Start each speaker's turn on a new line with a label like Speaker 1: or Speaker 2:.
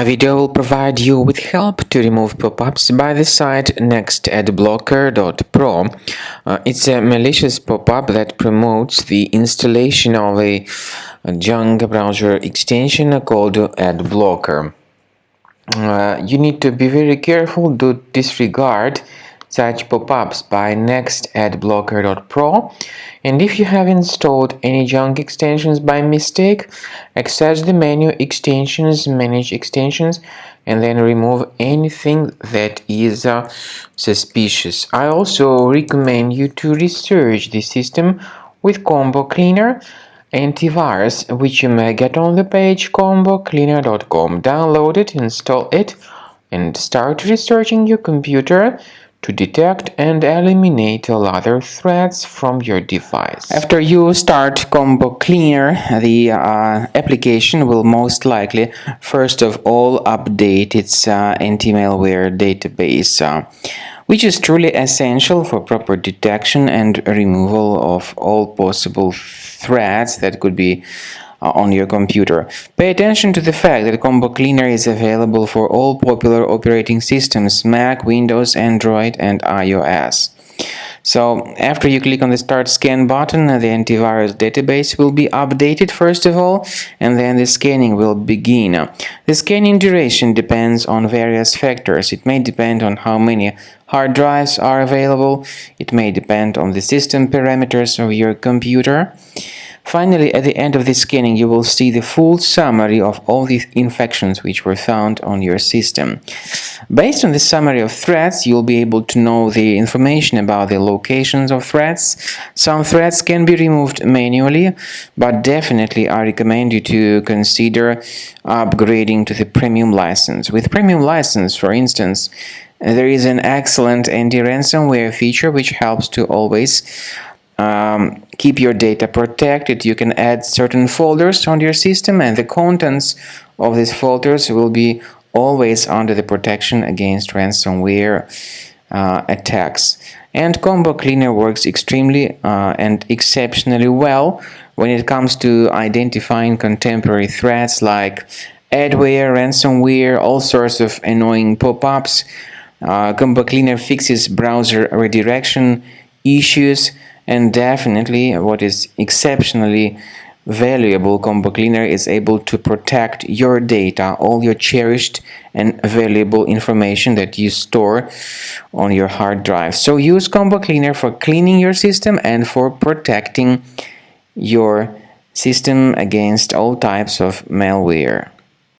Speaker 1: My video will provide you with help to remove pop-ups by the site Nextadblocker.pro. It's a malicious pop-up that promotes the installation of a junk browser extension called Adblocker. You need to be very careful to disregard such pop-ups by Nextadblocker.pro, and if you have installed any junk extensions by mistake, access the menu Extensions, Manage Extensions, and then remove anything that is suspicious. I also recommend you to research the system with Combo Cleaner antivirus, which you may get on the page combocleaner.com. Download it, install it, and start researching your computer to detect and eliminate all other threats from your device. After you start Combo Cleaner, the application will most likely first of all update its anti-malware database, which is truly essential for proper detection and removal of all possible threats that could be on your computer. Pay attention to the fact that Combo Cleaner is available for all popular operating systems: Mac, Windows, Android, and iOS. So after you click on the Start Scan button, the antivirus database will be updated first of all, and then the scanning will begin. The scanning duration depends on various factors. It may depend on how many hard drives are available. It may depend on the system parameters of your computer. Finally, at the end of the scanning, you will see the full summary of all the infections which were found on your system. Based on the summary of threats, you'll be able to know the information about the locations of threats. Some threats can be removed manually, but definitely I recommend you to consider upgrading to the premium license. With premium license, for instance, there is an excellent anti-ransomware feature which helps to always keep your data protected. You can add certain folders on your system, and the contents of these folders will be always under the protection against ransomware attacks. And Combo Cleaner works extremely and exceptionally well when it comes to identifying contemporary threats like adware, ransomware, all sorts of annoying pop-ups. Combo Cleaner fixes browser redirection issues. And definitely, what is exceptionally valuable, Combo Cleaner is able to protect your data, all your cherished and valuable information that you store on your hard drive. So use Combo Cleaner for cleaning your system and for protecting your system against all types of malware.